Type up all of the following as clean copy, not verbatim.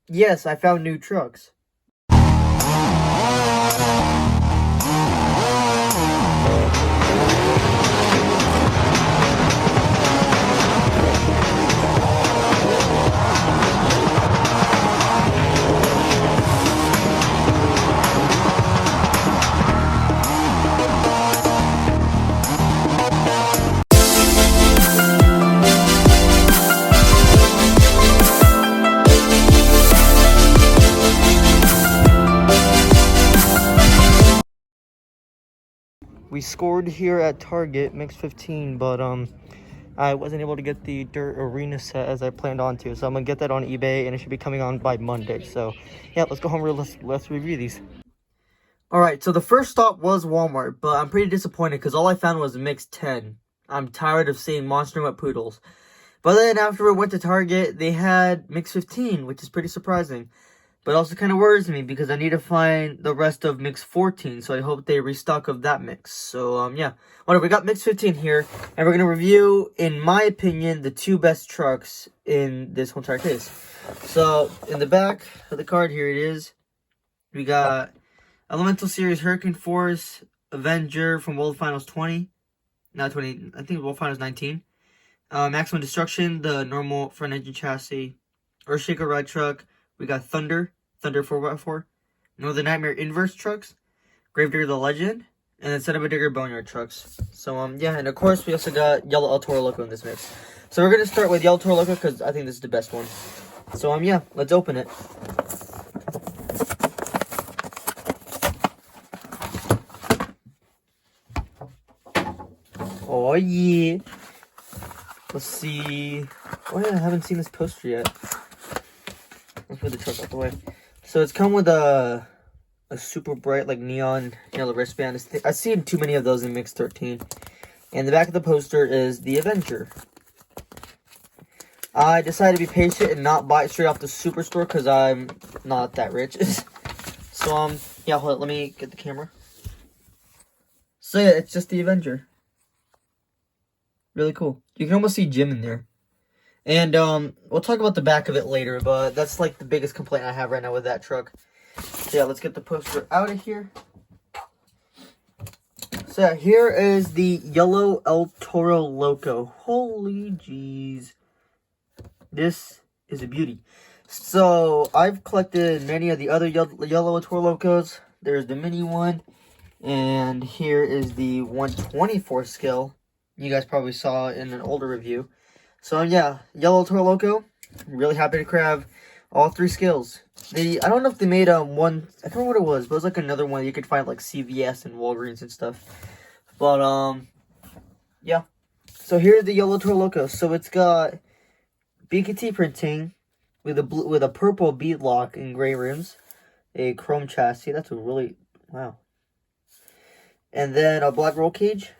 Yes, I found new trucks. We scored here at Target, mix 15, but I wasn't able to get the dirt arena set as I planned on to. So I'm gonna get that on eBay and it should be coming on by Monday. So yeah, let's go home and let's review these. Alright, so the first stop was Walmart, but I'm pretty disappointed because all I found was mix 10. I'm tired of seeing monster nut poodles. But then after we went to Target, they had mix 15, which is pretty surprising. But also kind of worries me because I need to find the rest of mix 14. So I hope they restock of that mix. So, yeah. Whatever, we got mix 15 here. And we're going to review, in my opinion, the two best trucks in this whole entire case. So, in the back of the card, here it is. We got Elemental Series Hurricane Force, Avenger from World Finals 20. Not 20, I think World Finals 19. Maximum Destruction, the normal front engine chassis. Earthshaker Ride Truck. We got Thunder 4x4, Northern Nightmare Inverse trucks, Gravedigger the Legend, and then Son of a Digger Boneyard trucks. So, yeah, and of course, we also got Yellow El Toro Loco in this mix. So, we're going to start with Yellow Toro Loco because I think this is the best one. So, yeah, let's open it. Oh, yeah. Let's see. Oh, yeah, I haven't seen this poster yet. Let's put the truck out the way. So it's come with a super bright, like, neon yellow wristband. I've seen too many of those in Mix 13. And the back of the poster is the Avenger. I decided to be patient and not buy it straight off the Superstore because I'm not that rich. So, yeah, hold on, let me get the camera. So, yeah, it's just the Avenger. Really cool. You can almost see Jim in there. And, we'll talk about the back of it later, but that's, like, the biggest complaint I have right now with that truck. So, yeah, let's get the poster out of here. So, yeah, here is the Yellow El Toro Loco. Holy jeez. This is a beauty. So, I've collected many of the other Yellow El Toro Locos. There's the mini one. And here is the 124 scale. You guys probably saw in an older review. So, yeah, Yellow Toro Loco, really happy to grab all three scales. I don't know if they made one, I don't know what it was, but it was like another one you could find like CVS and Walgreens and stuff. But, yeah. So, here's the Yellow Toro Loco. So, it's got BKT printing with a purple bead lock and gray rims, a chrome chassis. That's a really, wow. And then a black roll cage,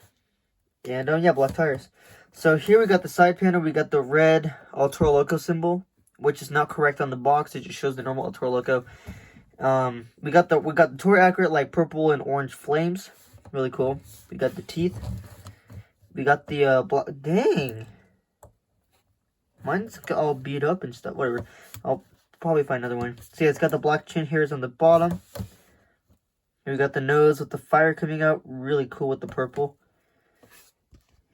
and, yeah, black tires. So here we got the side panel. We got the red El Toro Loco symbol, which is not correct on the box. It just shows the normal El Toro Loco. We got the Toro Accurate like purple and orange flames, really cool. We got the teeth. We got the black. Dang, mine's all beat up and stuff. Whatever. I'll probably find another one. See, it's got the black chin hairs on the bottom. And we got the nose with the fire coming out, really cool with the purple.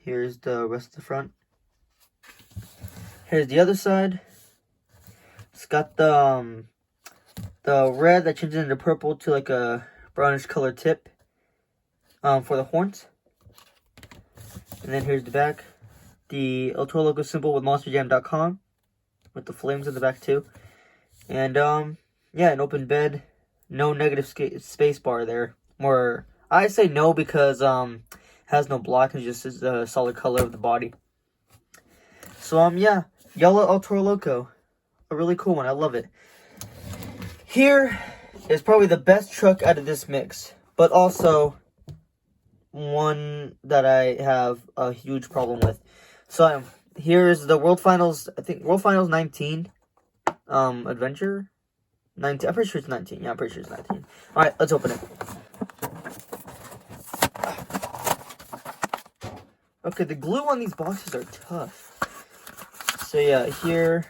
Here's the rest of the front. Here's the other side. It's got the red that changes into purple to like a brownish color tip for the horns. And then here's the back. The El Toro Loco symbol with MonsterJam.com with the flames in the back too. And yeah, an open bed. No negative space bar there. More, I say no because has no block, and just is a solid color of the body. So, yeah, Yellow El Toro Loco. A really cool one. I love it. Here is probably the best truck out of this mix, but also one that I have a huge problem with. So, here is the World Finals, I think, World Finals 19, Adventure? 19, I'm pretty sure it's 19. Yeah, I'm pretty sure it's 19. Alright, let's open it. Okay, the glue on these boxes are tough. So yeah, here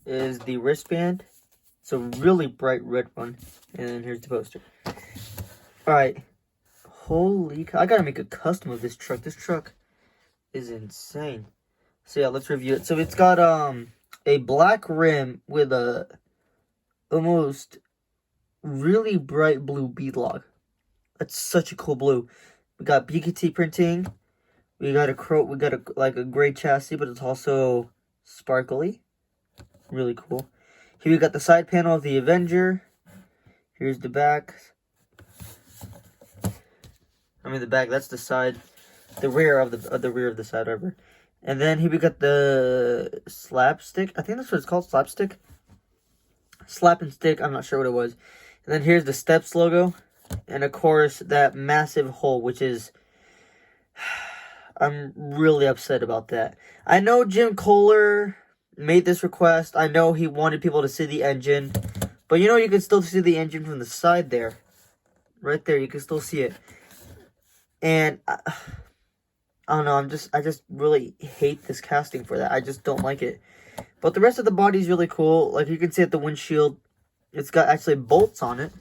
is the wristband. It's a really bright red one. And then here's the poster. Alright. Holy cow. I gotta make a custom of this truck. This truck is insane. So yeah, let's review it. So it's got a black rim with a almost really bright blue beadlock. That's such a cool blue. We got BKT printing. We got a like a gray chassis, but it's also sparkly. Really cool. Here we got the side panel of the Avenger. Here's the back. I mean the back, that's the side. The rear of the rear of the side, whatever. And then here we got the slapstick. I think that's what it's called, slapstick. Slap and stick, I'm not sure what it was. And then here's the Steps logo. And of course, that massive hole, which is... I'm really upset about that. I know Jim Kohler made this request. I know he wanted people to see the engine. But you know, you can still see the engine from the side there. Right there, you can still see it. And... I don't know, I just really hate this casting for that. I just don't like it. But the rest of the body is really cool. Like, you can see at the windshield, it's got actually bolts on it,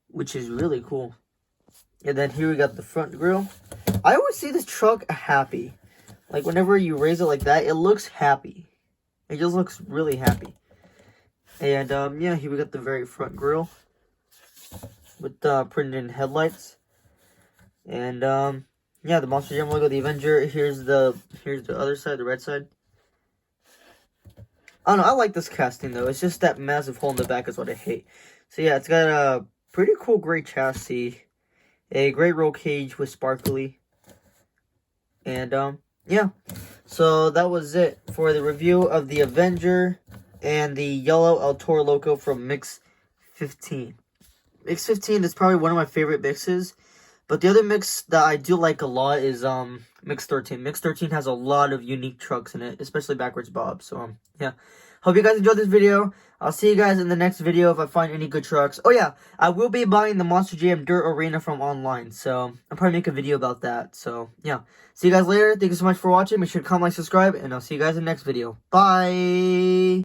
which is really cool. And then here we got the front grille. I always see this truck happy. Like, whenever you raise it like that, it looks happy. It just looks really happy. And, yeah, here we got the very front grille with printed in headlights. And, yeah, the Monster Jam logo, the Avenger. Here's the other side, the red side. I don't know, I like this casting though. It's just that massive hole in the back is what I hate. So yeah, it's got a pretty cool gray chassis, a gray roll cage with sparkly. And yeah. So that was it for the review of the Avenger and the yellow El Toro Loco from Mix 15. Mix 15 is probably one of my favorite mixes. But the other mix that I do like a lot is Mix 13. Mix 13 has a lot of unique trucks in it, especially backwards Bob. So yeah. Hope you guys enjoyed this video. I'll see you guys in the next video if I find any good trucks. Oh yeah, I will be buying the Monster Jam Dirt Arena from online. So I'll probably make a video about that. So yeah. See you guys later. Thank you so much for watching. Make sure to comment, like, subscribe, and I'll see you guys in the next video. Bye!